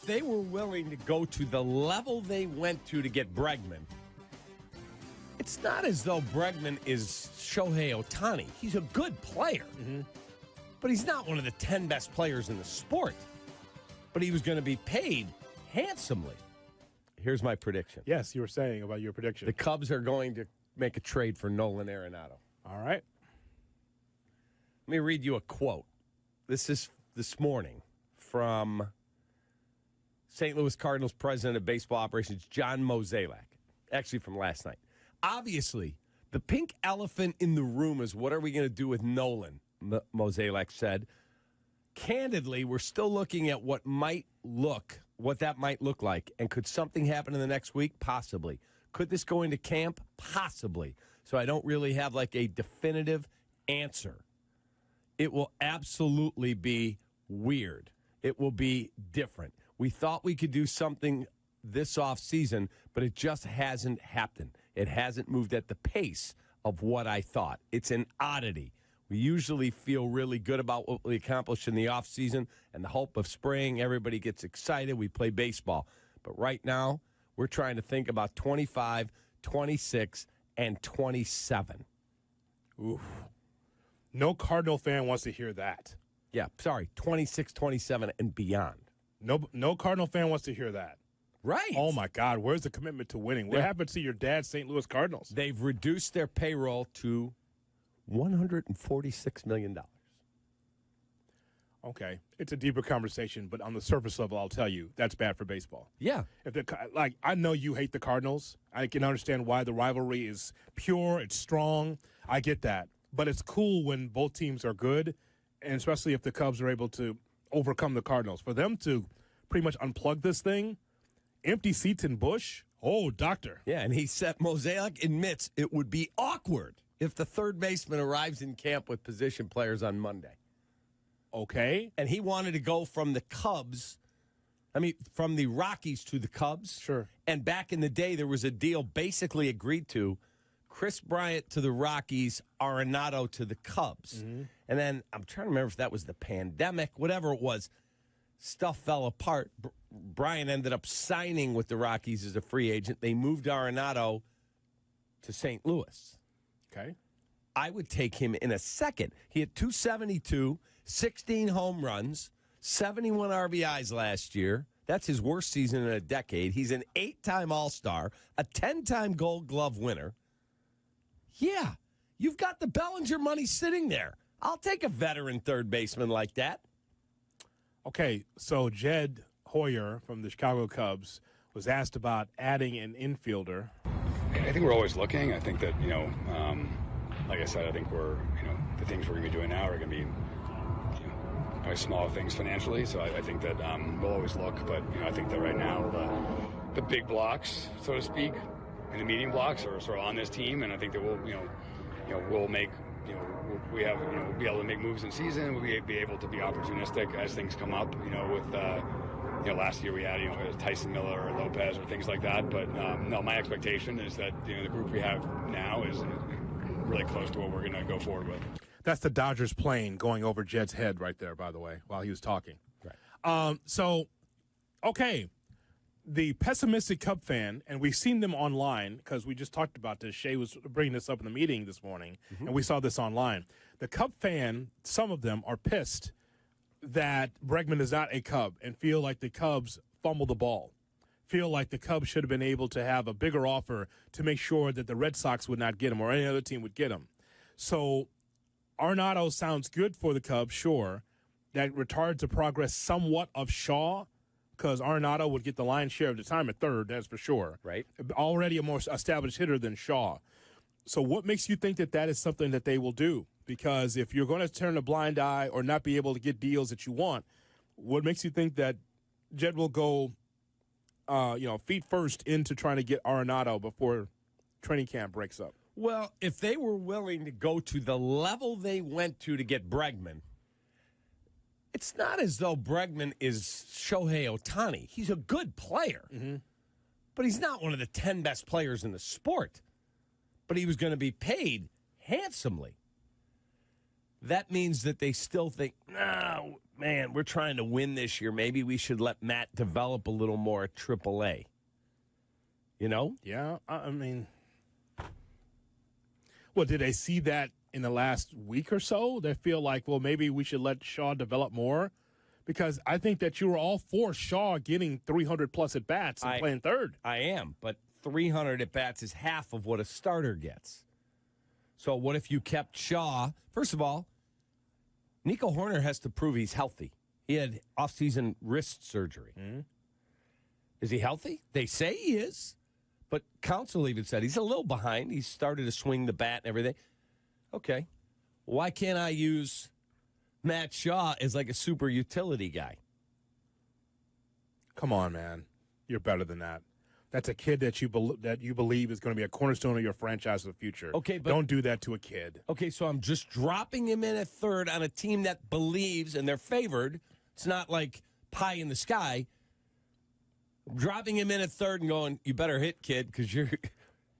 they were willing to go to the level they went to get Bregman, it's not as though Bregman is Shohei Ohtani. He's a good player, but he's not one of the 10 best players in the sport. But he was going to be paid handsomely. Here's my prediction. Yes, you were saying about your prediction. The Cubs are going to make a trade for Nolan Arenado. All right. Let me read you a quote. This is this morning from St. Louis Cardinals president of baseball operations, John Mozeliak. Actually, from last night. Obviously, the pink elephant in the room is what are we going to do with Nolan, Mozeliak said. Candidly, we're still looking at what that might look like. And could something happen in the next week? Possibly. Could this go into camp? Possibly. So I don't really have like a definitive answer. It will absolutely be weird. It will be different. We thought we could do something this offseason, but it just hasn't happened. It hasn't moved at the pace of what I thought. It's an oddity. We usually feel really good about what we accomplished in the offseason and the hope of spring. Everybody gets excited. We play baseball. But right now, we're trying to think about 25, 26, and 27. Oof. No Cardinal fan wants to hear that. Yeah, sorry, 26, 27, and beyond. No Cardinal fan wants to hear that. Right. Oh, my God. Where's the commitment to winning? What happened to your dad's St. Louis Cardinals? They've reduced their payroll to $146 million. Okay. It's a deeper conversation, but on the surface level, I'll tell you, that's bad for baseball. Yeah. I know you hate the Cardinals. I can understand why the rivalry is pure. It's strong. I get that. But it's cool when both teams are good, and especially if the Cubs are able to overcome the Cardinals. For them to pretty much unplug this thing, empty seats in Busch, oh, doctor. Yeah, and he said, Mozeliak admits it would be awkward if the third baseman arrives in camp with position players on Monday. Okay. And he wanted to go from the Rockies to the Cubs. Sure. And back in the day, there was a deal basically agreed to. Chris Bryant to the Rockies, Arenado to the Cubs. Mm-hmm. And then I'm trying to remember if that was the pandemic, whatever it was, stuff fell apart. Bryant ended up signing with the Rockies as a free agent. They moved Arenado to St. Louis. Okay. I would take him in a second. He had 272, 16 home runs, 71 RBIs last year. That's his worst season in a decade. He's an 8-time All-Star, a 10-time Gold Glove winner. Yeah, you've got the Bellinger money sitting there. I'll take a veteran third baseman like that. Okay, so Jed Hoyer from the Chicago Cubs was asked about adding an infielder. I think we're always looking. I think that, like I said, I think the things we're going to be doing now are going to be, probably small things financially. So I think that we'll always look. But, I think that right now the big blocks, so to speak, and the medium blocks are sort of on this team. And I think that we'll make, we'll be able to make moves in season. We'll be able to be opportunistic as things come up, with, last year we had, Tyson Miller or Lopez or things like that. But, no, my expectation is that, the group we have now is really close to what we're going to go forward with. That's the Dodgers plane going over Jed's head right there, by the way, while he was talking. Right. Okay. The pessimistic Cub fan, and we've seen them online because we just talked about this. Shay was bringing this up in the meeting this morning, and we saw this online. The Cub fan, some of them are pissed that Bregman is not a Cub and feel like the Cubs fumbled the ball, feel like the Cubs should have been able to have a bigger offer to make sure that the Red Sox would not get him or any other team would get him. So Arenado sounds good for the Cubs, sure. That retards the progress somewhat of Shaw, because Arenado would get the lion's share of the time at third, that's for sure. Right. Already a more established hitter than Shaw. So what makes you think that that is something that they will do? Because if you're going to turn a blind eye or not be able to get deals that you want, what makes you think that Jed will go, feet first into trying to get Arenado before training camp breaks up? Well, if they were willing to go to the level they went to get Bregman, it's not as though Bregman is Shohei Ohtani. He's a good player, but he's not one of the 10 best players in the sport. But he was going to be paid handsomely. That means that they still think, man, we're trying to win this year. Maybe we should let Matt develop a little more at AAA. You know? Yeah, I mean, well, did they see that in the last week or so? They feel like, well, maybe we should let Shaw develop more? Because I think that you were all for Shaw getting 300-plus at-bats and playing third. I am, but 300 at-bats is half of what a starter gets. So what if you kept Shaw? First of all, Nico Horner has to prove he's healthy. He had off-season wrist surgery. Mm-hmm. Is he healthy? They say he is. But counsel even said he's a little behind. He started to swing the bat and everything. Okay. Why can't I use Matt Shaw as like a super utility guy? Come on, man. You're better than that. That's a kid that you believe is going to be a cornerstone of your franchise in the future. Okay, but don't do that to a kid. Okay, so I'm just dropping him in at third on a team that believes and they're favored. It's not like pie in the sky. Dropping him in at third and going, you better hit, kid,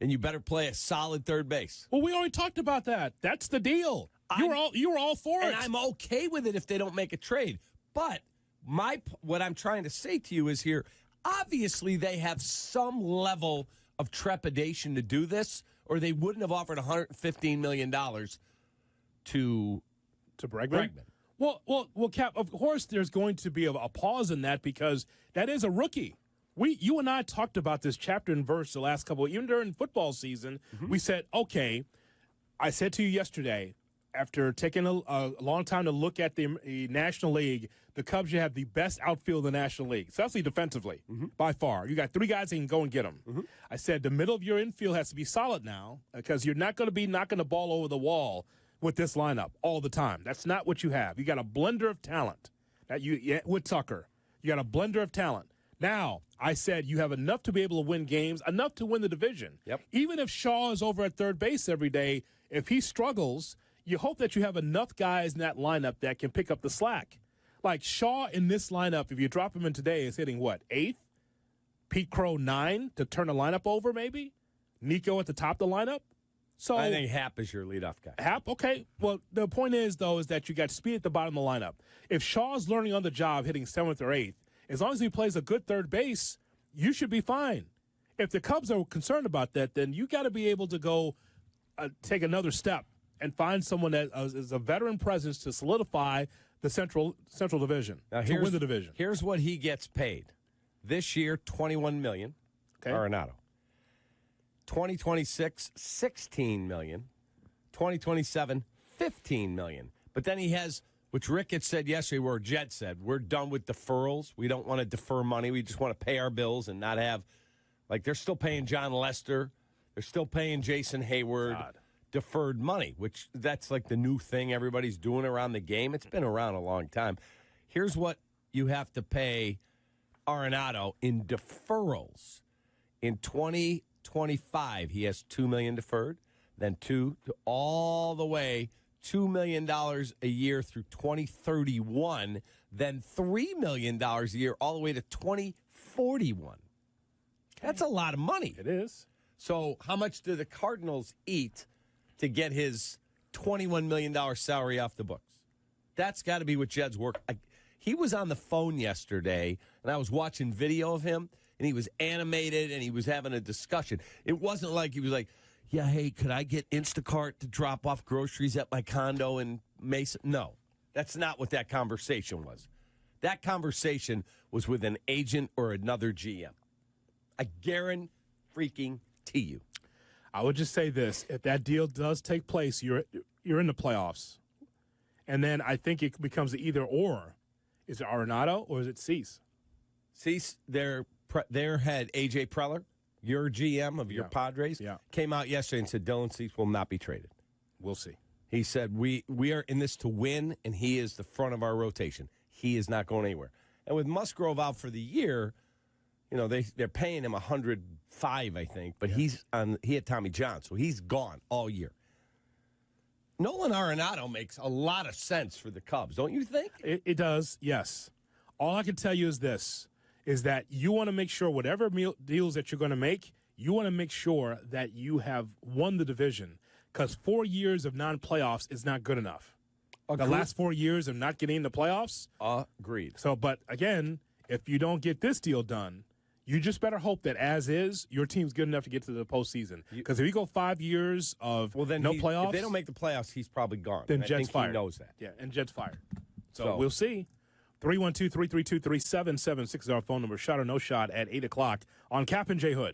and you better play a solid third base. Well, we already talked about that. That's the deal. You were all for it. And I'm okay with it if they don't make a trade. But what I'm trying to say to you is here, obviously they have some level of trepidation to do this, or they wouldn't have offered $115 million to Bregman. Well, Cap, of course there's going to be a pause in that because that is a rookie. You and I talked about this chapter and verse the last couple, even during football season. Mm-hmm. We said, okay, I said to you yesterday, after taking a long time to look at the National League, the Cubs should have the best outfield in the National League, especially defensively, by far. You got three guys that can go and get them. Mm-hmm. I said the middle of your infield has to be solid now because you're not going to be knocking the ball over the wall with this lineup all the time. That's not what you have. You got a blender of talent with Tucker. You got a blender of talent. Now, I said you have enough to be able to win games, enough to win the division. Yep. Even if Shaw is over at third base every day, if he struggles, you hope that you have enough guys in that lineup that can pick up the slack. Like Shaw in this lineup, if you drop him in today, is hitting what, 8th? Pete Crow 9 to turn the lineup over maybe? Nico at the top of the lineup? So I think Happ is your leadoff guy. Happ, okay. Well, the point is, though, is that you got speed at the bottom of the lineup. If Shaw's learning on the job hitting 7th or 8th, as long as he plays a good third base, you should be fine. If the Cubs are concerned about that, then you got to be able to go take another step and find someone that is a veteran presence to solidify the Central Division, to win the division. Here's what he gets paid. This year, $21 million, Arenado. 2026, $16 million. 2027, $15 million. But then he has, which Rick had said yesterday, or Jed said, we're done with deferrals. We don't want to defer money. We just want to pay our bills and not have, like, they're still paying John Lester. They're still paying Jason Hayward. God. Deferred money, which that's like the new thing everybody's doing around the game. It's been around a long time. Here's what you have to pay Arenado in deferrals. In 2025, he has $2 million deferred, then all the way $2 million a year through 2031, then $3 million a year all the way to 2041. Okay. That's a lot of money. It is. So how much do the Cardinals eat to get his $21 million salary off the books? That's got to be what Jed's work. He was on the phone yesterday, and I was watching video of him, and he was animated, and he was having a discussion. It wasn't like he was like, yeah, hey, could I get Instacart to drop off groceries at my condo in Mesa? No, that's not what that conversation was. That conversation was with an agent or another GM. I guarantee you. I would just say this. If that deal does take place, you're in the playoffs. And then I think it becomes either or. Is it Arenado or is it Cease? Cease, their head, A.J. Preller, your GM of your Padres, came out yesterday and said Dylan Cease will not be traded. We'll see. He said, we are in this to win, and he is the front of our rotation. He is not going anywhere. And with Musgrove out for the year, you know, they're paying him $105, I think, but he had Tommy John, so he's gone all year. Nolan Arenado makes a lot of sense for the Cubs, don't you think? It does, yes. All I can tell you is this, is that you want to make sure whatever deals that you're going to make, you want to make sure that you have won the division, because 4 years of non-playoffs is not good enough. The last 4 years of not getting in the playoffs. Agreed. So, but again, if you don't get this deal done, you just better hope that as is, your team's good enough to get to the postseason. Because if you go 5 years of no playoffs. If they don't make the playoffs, he's probably gone. Then I Jed's think fired. He knows that. Yeah, and Jed's fired. So we'll see. 312-332-3776 is our phone number. Shot or no shot at 8 o'clock on Kap and J Hood.